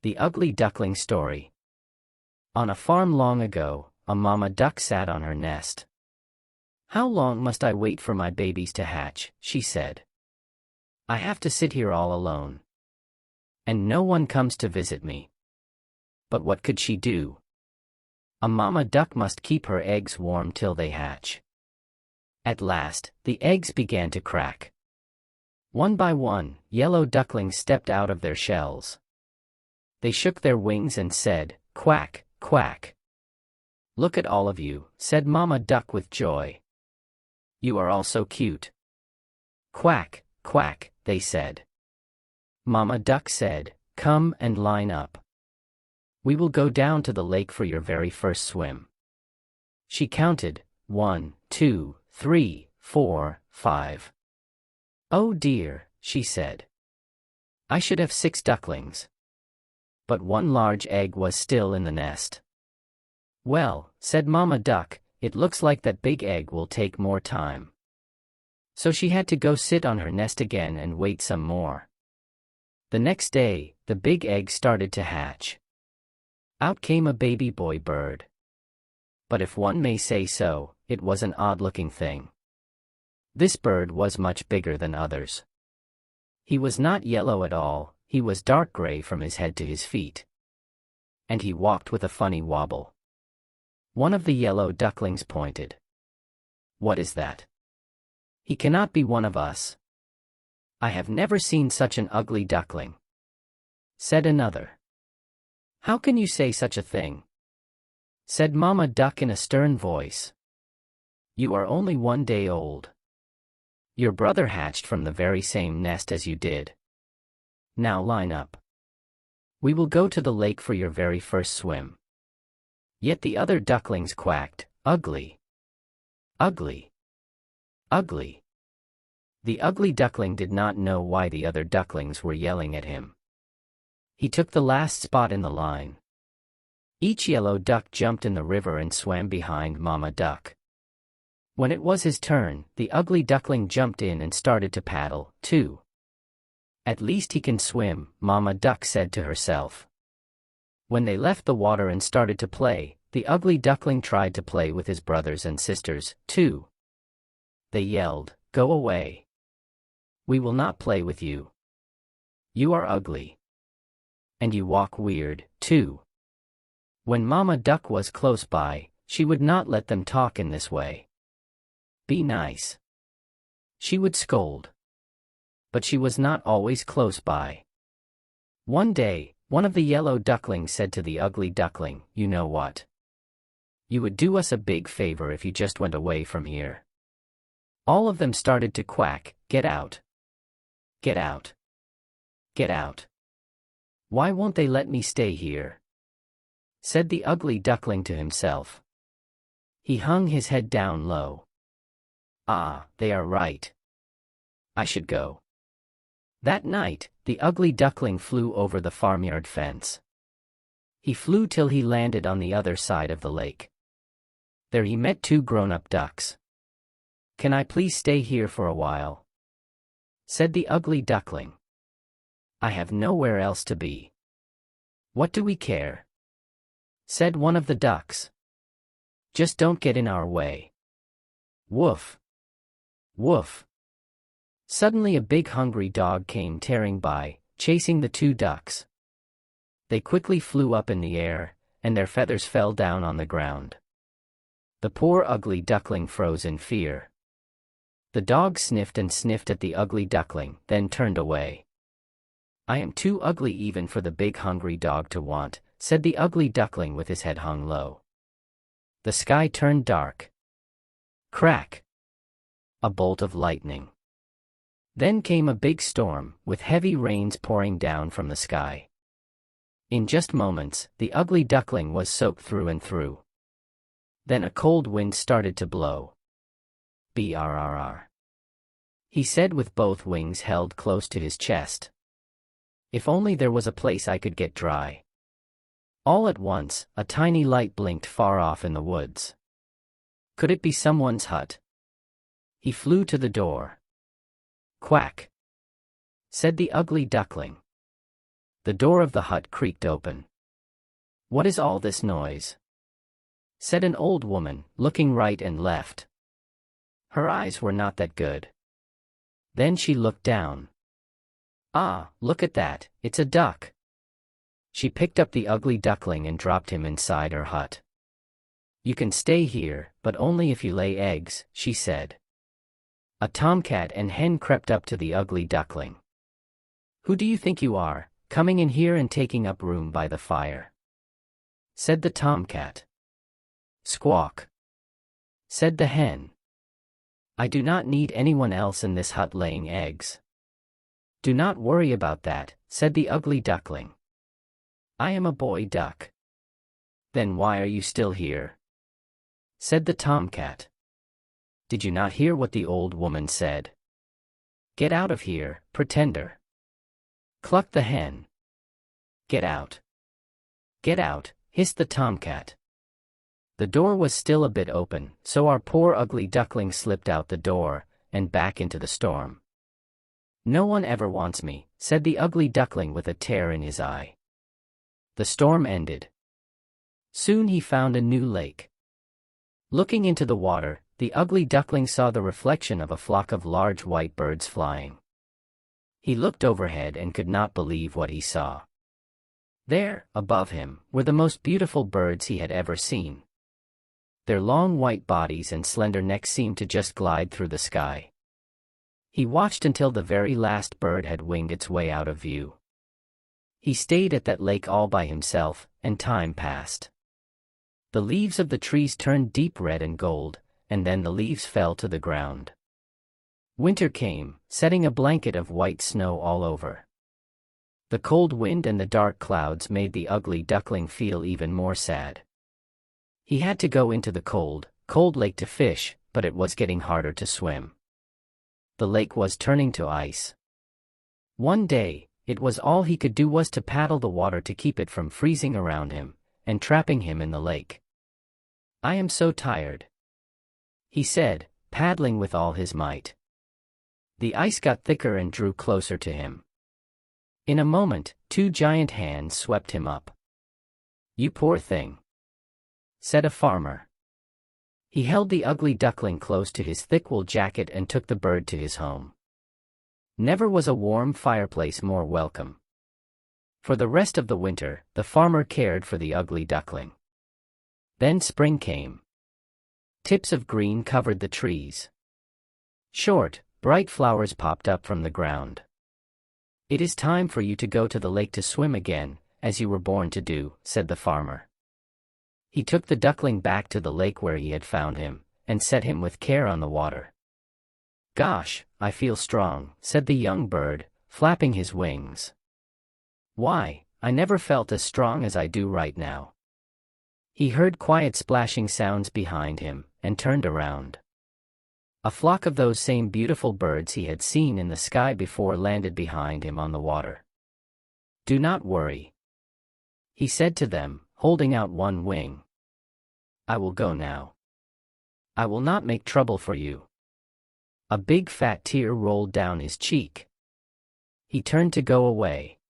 The Ugly Duckling Story. On a farm long ago, a mama duck sat on her nest. "How long must I wait for my babies to hatch?" she said. "I have to sit here all alone. And no one comes to visit me." But what could she do? A mama duck must keep her eggs warm till they hatch. At last, the eggs began to crack. One by one, yellow ducklings stepped out of their shells. They shook their wings and said, "Quack, quack." "Look at all of you," said Mama Duck with joy. "You are all so cute." "Quack, quack," they said. Mama Duck said, "Come and line up. We will go down to the lake for your very first swim." She counted, 1, 2, 3, 4, 5. "Oh dear," she said. "I should have 6 ducklings." But one large egg was still in the nest. "Well," said Mama Duck, "it looks like that big egg will take more time." So she had to go sit on her nest again and wait some more. The next day, the big egg started to hatch. Out came a baby boy bird. But if one may say so, it was an odd-looking thing. This bird was much bigger than others. He was not yellow at all. He was dark gray from his head to his feet. And he walked with a funny wobble. One of the yellow ducklings pointed. "What is that? He cannot be one of us. I have never seen such an ugly duckling," said another. "How can you say such a thing?" said Mama Duck in a stern voice. "You are only 1 day old. Your brother hatched from the very same nest as you did. Now line up. We will go to the lake for your very first swim." Yet the other ducklings quacked, "Ugly! Ugly! Ugly!" The ugly duckling did not know why the other ducklings were yelling at him. He took the last spot in the line. Each yellow duck jumped in the river and swam behind Mama Duck. When it was his turn, the ugly duckling jumped in and started to paddle, too. "At least he can swim," Mama Duck said to herself. When they left the water and started to play, the ugly duckling tried to play with his brothers and sisters, too. They yelled, "Go away. We will not play with you. You are ugly. And you walk weird, too." When Mama Duck was close by, she would not let them talk in this way. "Be nice," she would scold. But she was not always close by. One day, one of the yellow ducklings said to the ugly duckling, "You know what? You would do us a big favor if you just went away from here." All of them started to quack, "Get out! Get out! Get out! Why won't they let me stay here?" said the ugly duckling to himself. He hung his head down low. "Ah, they are right. I should go." That night, the ugly duckling flew over the farmyard fence. He flew till he landed on the other side of the lake. There he met 2 grown-up ducks. "Can I please stay here for a while?" said the ugly duckling. "I have nowhere else to be." "What do we care?" said one of the ducks. "Just don't get in our way." Woof! Woof! Suddenly a big hungry dog came tearing by, chasing the 2 ducks. They quickly flew up in the air, and their feathers fell down on the ground. The poor ugly duckling froze in fear. The dog sniffed and sniffed at the ugly duckling, then turned away. "I am too ugly even for the big hungry dog to want," said the ugly duckling with his head hung low. The sky turned dark. Crack! A bolt of lightning. Then came a big storm, with heavy rains pouring down from the sky. In just moments, the ugly duckling was soaked through and through. Then a cold wind started to blow. "Brrr," he said with both wings held close to his chest. "If only there was a place I could get dry." All at once, a tiny light blinked far off in the woods. Could it be someone's hut? He flew to the door. "Quack," said the ugly duckling. The door of the hut creaked open. "What is all this noise?" said an old woman, looking right and left. Her eyes were not that good. Then she looked down. "Ah, look at that, it's a duck." She picked up the ugly duckling and dropped him inside her hut. "You can stay here, but only if you lay eggs," she said. A tomcat and hen crept up to the ugly duckling. "Who do you think you are, coming in here and taking up room by the fire?" said the tomcat. "Squawk," said the hen. "I do not need anyone else in this hut laying eggs." "Do not worry about that," said the ugly duckling. "I am a boy duck." "Then why are you still here?" said the tomcat. "Did you not hear what the old woman said?" "Get out of here, pretender," clucked the hen. "Get out. Get out," hissed the tomcat. The door was still a bit open, so our poor ugly duckling slipped out the door, and back into the storm. "No one ever wants me," said the ugly duckling with a tear in his eye. The storm ended. Soon he found a new lake. Looking into the water, the ugly duckling saw the reflection of a flock of large white birds flying. He looked overhead and could not believe what he saw. There, above him, were the most beautiful birds he had ever seen. Their long white bodies and slender necks seemed to just glide through the sky. He watched until the very last bird had winged its way out of view. He stayed at that lake all by himself, and time passed. The leaves of the trees turned deep red and gold, and then the leaves fell to the ground. Winter came, setting a blanket of white snow all over. The cold wind and the dark clouds made the ugly duckling feel even more sad. He had to go into the cold, cold lake to fish, but it was getting harder to swim. The lake was turning to ice. One day, it was all he could do was to paddle the water to keep it from freezing around him, and trapping him in the lake. "I am so tired," he said, paddling with all his might. The ice got thicker and drew closer to him. In a moment, two giant hands swept him up. "You poor thing," said a farmer. He held the ugly duckling close to his thick wool jacket and took the bird to his home. Never was a warm fireplace more welcome. For the rest of the winter, the farmer cared for the ugly duckling. Then spring came. Tips of green covered the trees. Short, bright flowers popped up from the ground. "It is time for you to go to the lake to swim again, as you were born to do," said the farmer. He took the duckling back to the lake where he had found him, and set him with care on the water. "Gosh, I feel strong," said the young bird, flapping his wings. "Why, I never felt as strong as I do right now." He heard quiet splashing sounds behind him, and turned around. A flock of those same beautiful birds he had seen in the sky before landed behind him on the water. "Do not worry," he said to them, holding out one wing. "I will go now. I will not make trouble for you." A big fat tear rolled down his cheek. He turned to go away.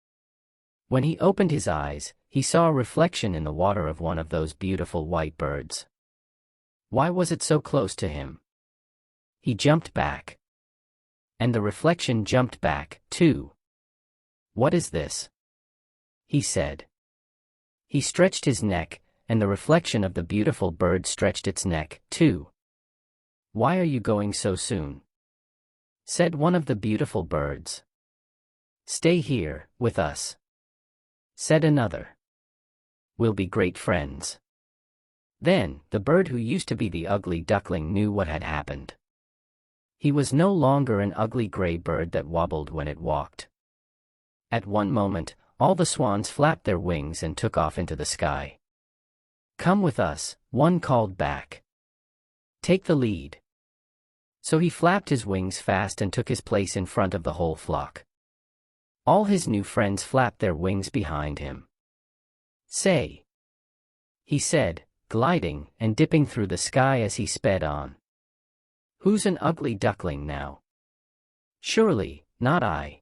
When he opened his eyes, he saw a reflection in the water of one of those beautiful white birds. Why was it so close to him? He jumped back. And the reflection jumped back, too. "What is this?" he said. He stretched his neck, and the reflection of the beautiful bird stretched its neck, too. "Why are you going so soon?" said one of the beautiful birds. "Stay here, with us," said another. "We'll be great friends." Then, the bird who used to be the ugly duckling knew what had happened. He was no longer an ugly gray bird that wobbled when it walked. At one moment, all the swans flapped their wings and took off into the sky. "Come with us," one called back. "Take the lead." So he flapped his wings fast and took his place in front of the whole flock. All his new friends flapped their wings behind him. "Say," he said, gliding and dipping through the sky as he sped on. "Who's an ugly duckling now? Surely, not I."